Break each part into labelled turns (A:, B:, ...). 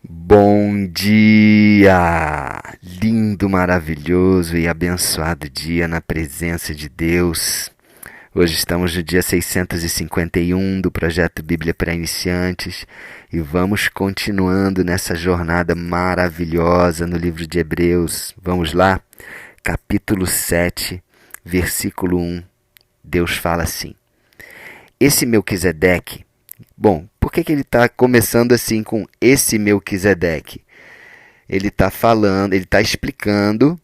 A: Bom dia! Lindo, maravilhoso e abençoado dia na presença de Deus. Hoje estamos no dia 651 do projeto Bíblia para Iniciantes e vamos continuando nessa jornada maravilhosa no livro de Hebreus. Vamos lá? Capítulo 7, versículo 1. Deus fala assim: Esse Melquisedeque. Bom, por que ele está começando assim com esse Melquisedeque? Ele está falando, ele está explicando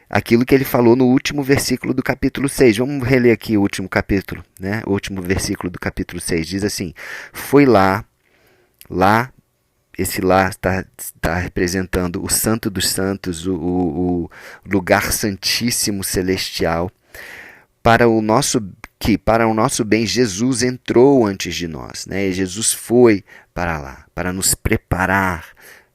A: aquilo que ele falou no último versículo do capítulo 6. Vamos reler aqui o último capítulo, né? O último versículo do capítulo 6 diz assim: Foi lá, esse lá está representando o Santo dos Santos, o lugar santíssimo celestial, para o nosso bem Jesus entrou antes de nós, né? Jesus foi para lá, para nos preparar,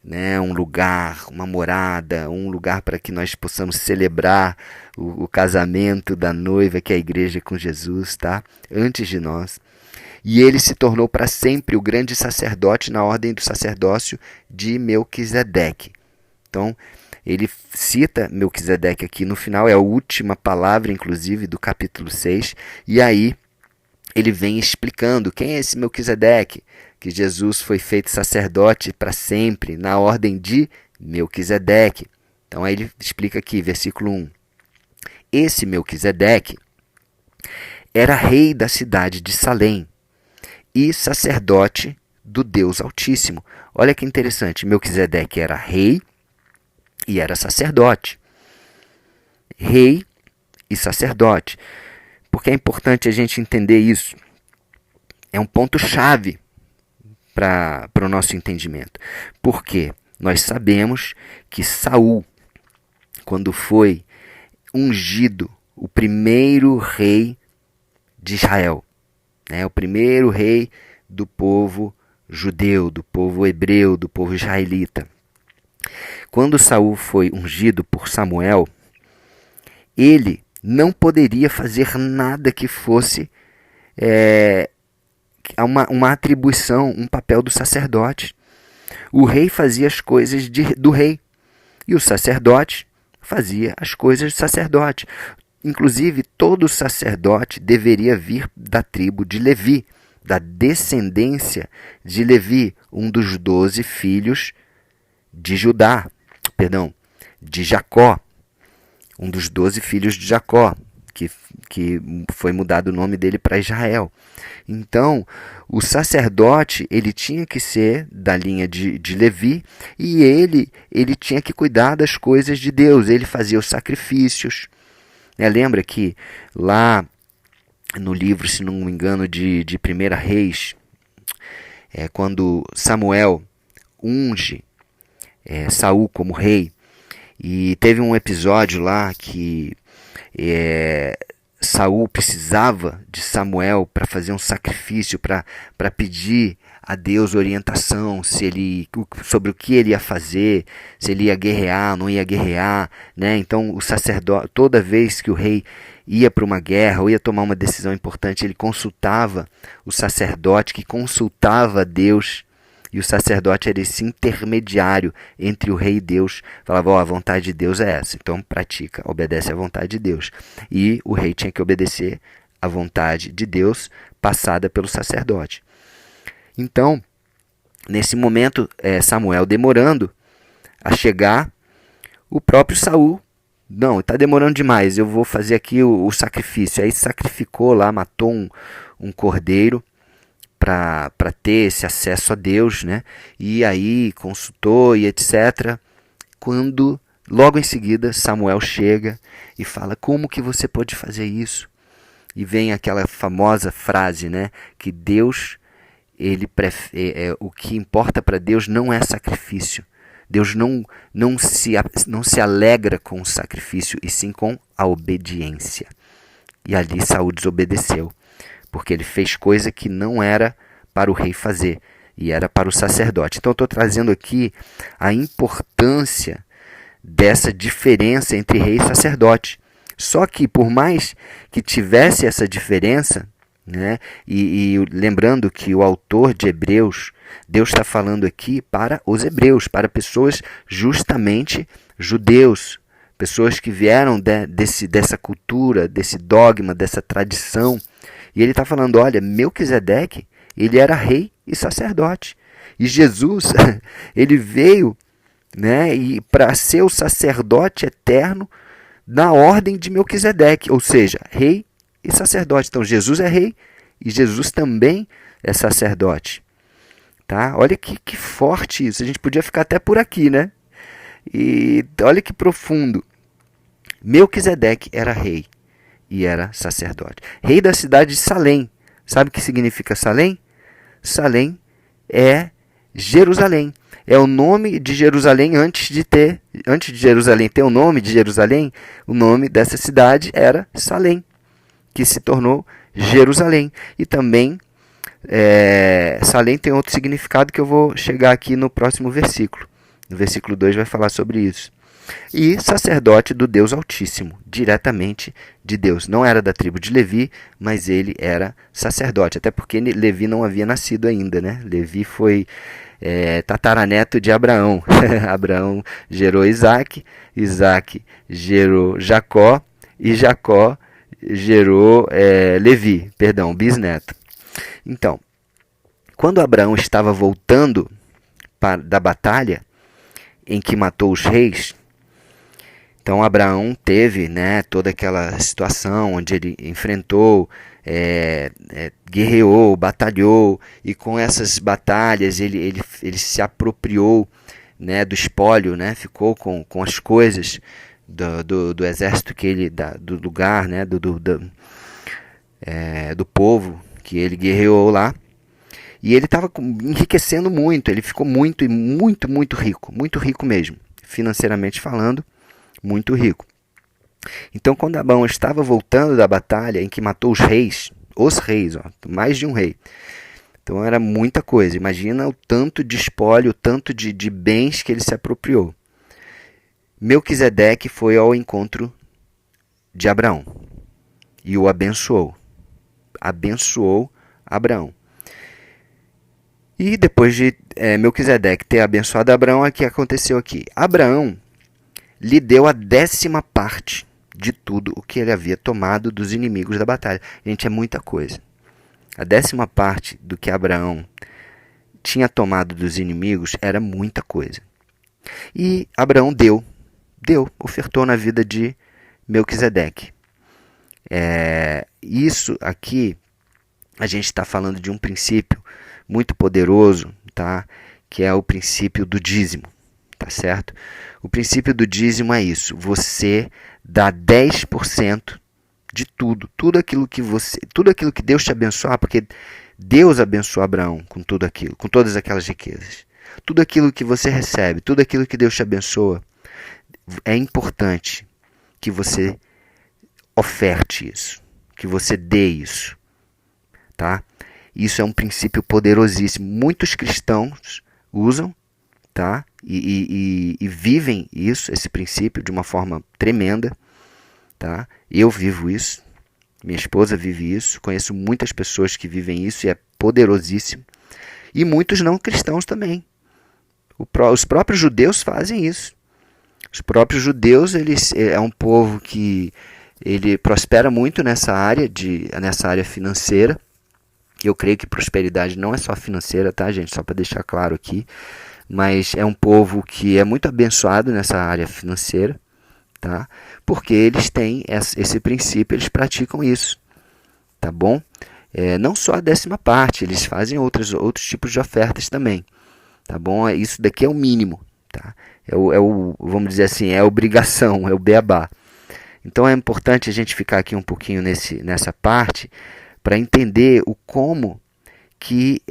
A: né? Um lugar, uma morada, um lugar para que nós possamos celebrar o casamento da noiva, que é a igreja com Jesus, tá? Antes de nós. E ele se tornou para sempre o grande sacerdote na ordem do sacerdócio de Melquisedeque. Então, ele cita Melquisedeque aqui no final, é a última palavra, inclusive, do capítulo 6, e aí ele vem explicando quem é esse Melquisedeque, que Jesus foi feito sacerdote para sempre, na ordem de Melquisedeque. Então aí ele explica aqui, versículo 1. Esse Melquisedeque era rei da cidade de Salém e sacerdote do Deus Altíssimo. Olha que interessante, Melquisedeque era rei e era sacerdote. Rei e sacerdote. Porque é importante a gente entender isso. É um ponto-chave para o nosso entendimento. Porque nós sabemos que Saul, quando foi ungido o primeiro rei de Israel, né, o primeiro rei do povo judeu, do povo hebreu, do povo israelita, quando Saul foi ungido por Samuel, ele não poderia fazer nada que fosse uma atribuição, um papel do sacerdote. O rei fazia as coisas do rei e o sacerdote fazia as coisas do sacerdote. Inclusive, todo sacerdote deveria vir da tribo de Levi, da descendência de Levi, um dos 12 filhos de Jacó, um dos 12 filhos de Jacó, que foi mudado o nome dele para Israel. Então, o sacerdote ele tinha que ser da linha de Levi e ele tinha que cuidar das coisas de Deus. Ele fazia os sacrifícios. Lembra que lá no livro, se não me engano, de 1 Reis, quando Samuel unge Saul como rei, e teve um episódio lá que Saul precisava de Samuel para fazer um sacrifício, para pedir a Deus orientação sobre o que ele ia fazer, se ele ia guerrear, não ia guerrear, né? Então o sacerdote, toda vez que o rei ia para uma guerra ou ia tomar uma decisão importante, ele consultava o sacerdote, que consultava a Deus. E o sacerdote era esse intermediário entre o rei e Deus. Falava, a vontade de Deus é essa. Então pratica, obedece à vontade de Deus. E o rei tinha que obedecer à vontade de Deus passada pelo sacerdote. Então, nesse momento, Samuel demorando a chegar, o próprio Saul, não, está demorando demais, eu vou fazer aqui o sacrifício. Aí sacrificou lá, matou um cordeiro, para ter esse acesso a Deus, né? E aí consultou e etc. Quando, logo em seguida, Samuel chega e fala, como que você pode fazer isso? E vem aquela famosa frase, né? Que Deus, o que importa para Deus não é sacrifício. Deus não se alegra com o sacrifício, e sim com a obediência. E ali Saul desobedeceu, porque ele fez coisa que não era para o rei fazer, e era para o sacerdote. Então, eu estou trazendo aqui a importância dessa diferença entre rei e sacerdote. Só que, por mais que tivesse essa diferença, né, e lembrando que o autor de Hebreus Deus está falando aqui para os hebreus, para pessoas justamente judeus, pessoas que vieram dessa cultura, desse dogma, dessa tradição. E ele está falando, olha, Melquisedeque, ele era rei e sacerdote. E Jesus, ele veio, né, para ser o sacerdote eterno na ordem de Melquisedeque, ou seja, rei e sacerdote. Então Jesus é rei e Jesus também é sacerdote. Tá? Olha que forte isso. A gente podia ficar até por aqui, né? E olha que profundo. Melquisedeque era rei e era sacerdote. Rei da cidade de Salém. Sabe o que significa Salém? Salém é Jerusalém. É o nome de Jerusalém antes de Jerusalém ter o nome de Jerusalém, o nome dessa cidade era Salém, que se tornou Jerusalém. E também Salém tem outro significado que eu vou chegar aqui no próximo versículo. No versículo 2 vai falar sobre isso. E sacerdote do Deus Altíssimo, diretamente de Deus. Não era da tribo de Levi, mas ele era sacerdote. Até porque Levi não havia nascido ainda, né? Levi foi tataraneto de Abraão. Abraão gerou Isaac, Isaac gerou Jacó, e Jacó gerou bisneto. Então, quando Abraão estava voltando da batalha em que matou os reis, então Abraão teve, né, toda aquela situação onde ele enfrentou, guerreou, batalhou, e com essas batalhas ele se apropriou, né, do espólio, né, ficou com as coisas do exército do lugar, né, do povo que ele guerreou lá. E ele estava enriquecendo muito, ele ficou muito rico mesmo, financeiramente falando, muito rico. Então, quando Abraão estava voltando da batalha em que matou os reis, mais de um rei, então era muita coisa. Imagina o tanto de espólio, o tanto de bens que ele se apropriou. Melquisedeque foi ao encontro de Abraão e o abençoou. Abençoou Abraão. E depois de Melquisedeque ter abençoado Abraão, o que aconteceu aqui? Abraão lhe deu a 10ª parte de tudo o que ele havia tomado dos inimigos da batalha. Gente, é muita coisa. A 10ª parte do que Abraão tinha tomado dos inimigos era muita coisa. E Abraão ofertou na vida de Melquisedeque. Isso aqui, a gente está falando de um princípio muito poderoso, tá? Que é o princípio do dízimo, tá certo? O princípio do dízimo é isso: você dá 10% de tudo aquilo que Deus te abençoar, porque Deus abençoou Abraão com tudo aquilo, com todas aquelas riquezas. Tudo aquilo que você recebe, tudo aquilo que Deus te abençoa, é importante que você oferte isso, que você dê isso, tá? Isso é um princípio poderosíssimo. Muitos cristãos usam, tá? E vivem esse princípio de uma forma tremenda, tá? Eu vivo isso, minha esposa vive isso, conheço muitas pessoas que vivem isso e é poderosíssimo. E muitos não cristãos também. Os próprios judeus fazem isso. Os próprios judeus, é um povo que ele prospera muito nessa área financeira. Eu creio que prosperidade não é só financeira, tá, gente? Só para deixar claro aqui. Mas é um povo que é muito abençoado nessa área financeira, tá? Porque eles têm esse princípio, eles praticam isso, tá bom? Não só a 10ª parte, eles fazem outros tipos de ofertas também, tá bom? Isso daqui é o mínimo, tá? Vamos dizer assim, é a obrigação, é o beabá. Então é importante a gente ficar aqui um pouquinho nessa parte para entender como que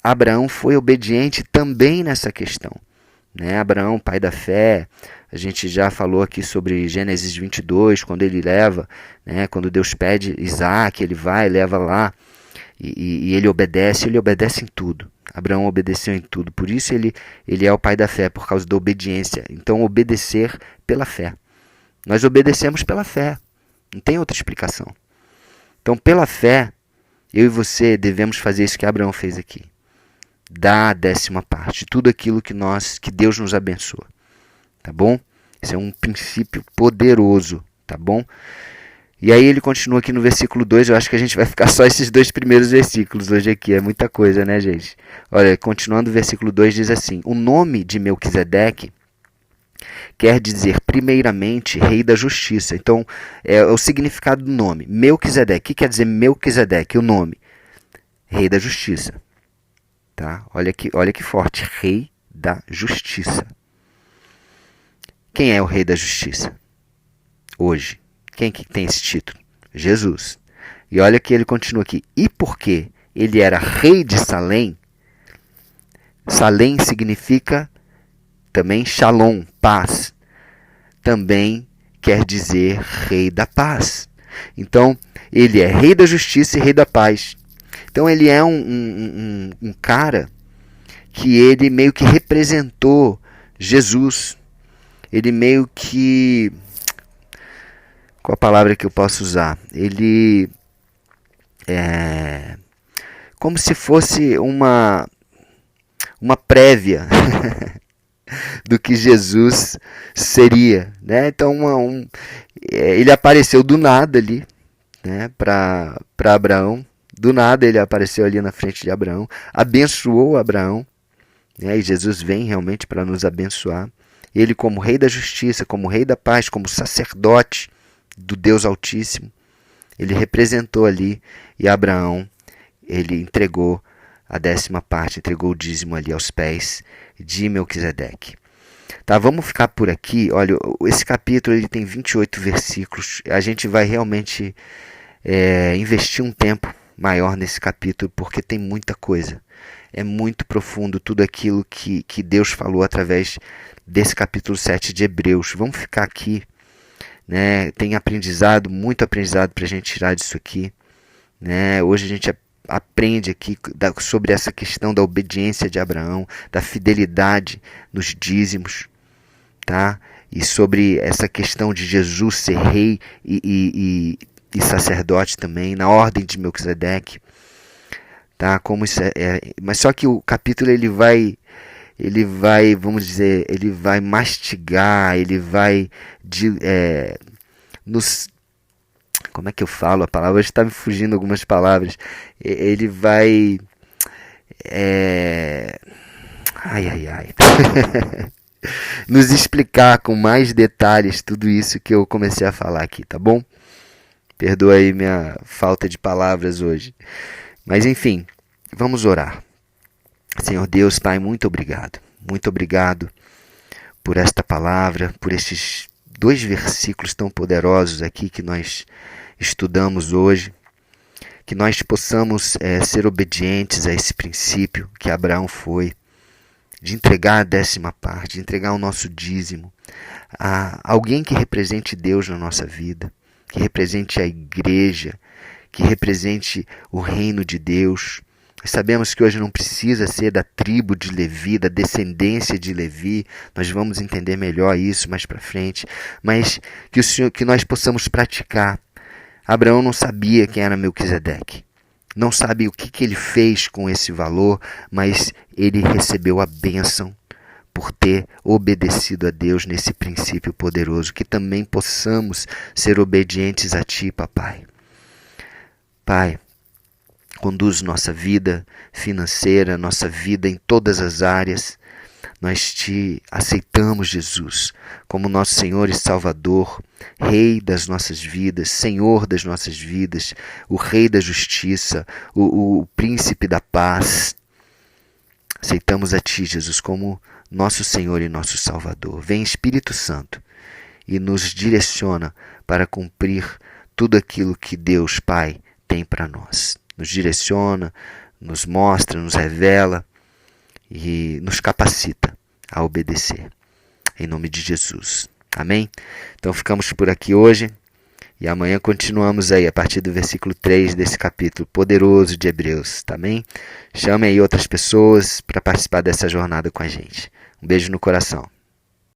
A: Abraão foi obediente também nessa questão, né? Abraão, pai da fé, a gente já falou aqui sobre Gênesis 22, quando ele leva, né, quando Deus pede Isaac, ele vai, leva lá, e ele obedece em tudo. Abraão obedeceu em tudo, por isso ele é o pai da fé, por causa da obediência. Então, obedecer pela fé. Nós obedecemos pela fé, não tem outra explicação. Então, pela fé, eu e você devemos fazer isso que Abraão fez aqui. dá a 10ª parte, tudo aquilo que Deus nos abençoa, tá bom? Esse é um princípio poderoso, tá bom? E aí ele continua aqui no versículo 2, eu acho que a gente vai ficar só esses 2 primeiros versículos hoje aqui, é muita coisa, né, gente? Olha, continuando o versículo 2 diz assim: o nome de Melquisedeque quer dizer, primeiramente, rei da justiça. Então, é o significado do nome. Melquisedeque, o que quer dizer Melquisedeque? O nome, rei da justiça. Tá? Olha que forte, rei da justiça. Quem é o rei da justiça? Hoje. Quem que tem esse título? Jesus. E olha que ele continua aqui. E porque ele era rei de Salém, Salém significa também Shalom, paz. Também quer dizer rei da paz. Então, ele é rei da justiça e rei da paz. Então, ele é um cara que ele meio que representou Jesus. Ele meio que... Qual a palavra que eu posso usar? Ele é como se fosse uma prévia do que Jesus seria, né? Então ele apareceu do nada ali, né? Para Abraão, do nada ele apareceu ali na frente de Abraão, abençoou Abraão, né? E Jesus vem realmente para nos abençoar. Ele, como rei da justiça, como rei da paz, como sacerdote do Deus Altíssimo, ele representou ali, e Abraão, ele entregou a 10ª parte, entregou o dízimo ali aos pés de Melquisedeque. Tá, vamos ficar por aqui. Olha, esse capítulo ele tem 28 versículos. A gente vai realmente investir um tempo maior nesse capítulo, porque tem muita coisa. É muito profundo tudo aquilo que Deus falou através desse capítulo 7 de Hebreus. Vamos ficar aqui. Né? Tem aprendizado, muito aprendizado para a gente tirar disso aqui. Né? Hoje a gente aprende aqui sobre essa questão da obediência de Abraão, da fidelidade nos dízimos, tá? E sobre essa questão de Jesus ser rei e sacerdote também, na ordem de Melquisedeque. Tá? Como isso mas só que o capítulo ele vai, vamos dizer, ele vai mastigar, ele vai nos... Como é que eu falo a palavra? Hoje está me fugindo algumas palavras. Ele vai... nos explicar com mais detalhes tudo isso que eu comecei a falar aqui, tá bom? Perdoa aí minha falta de palavras hoje. Mas enfim, vamos orar. Senhor Deus, Pai, muito obrigado. Muito obrigado por esta palavra, por estes 2 versículos tão poderosos aqui que nós estudamos hoje. Que nós possamos ser obedientes a esse princípio que Abraão foi, de entregar a 10ª parte, de entregar o nosso dízimo a alguém que represente Deus na nossa vida, que represente a igreja, que represente o reino de Deus. Nós sabemos que hoje não precisa ser da tribo de Levi, da descendência de Levi. Nós vamos entender melhor isso mais para frente. Mas que nós possamos praticar. Abraão não sabia quem era Melquisedeque. Não sabe o que ele fez com esse valor, mas ele recebeu a bênção por ter obedecido a Deus nesse princípio poderoso. Que também possamos ser obedientes a Ti, Papai. Pai, conduz nossa vida financeira, nossa vida em todas as áreas. Nós Te aceitamos, Jesus, como nosso Senhor e Salvador, Rei das nossas vidas, Senhor das nossas vidas, o Rei da justiça, o Príncipe da paz. Aceitamos a Ti, Jesus, como nosso Senhor e nosso Salvador. Vem, Espírito Santo, e nos direciona para cumprir tudo aquilo que Deus, Pai, tem para nós. Nos direciona, nos mostra, nos revela e nos capacita a obedecer. Em nome de Jesus. Amém? Então ficamos por aqui hoje e amanhã continuamos aí a partir do versículo 3 desse capítulo poderoso de Hebreus. Amém? Chame aí outras pessoas para participar dessa jornada com a gente. Um beijo no coração.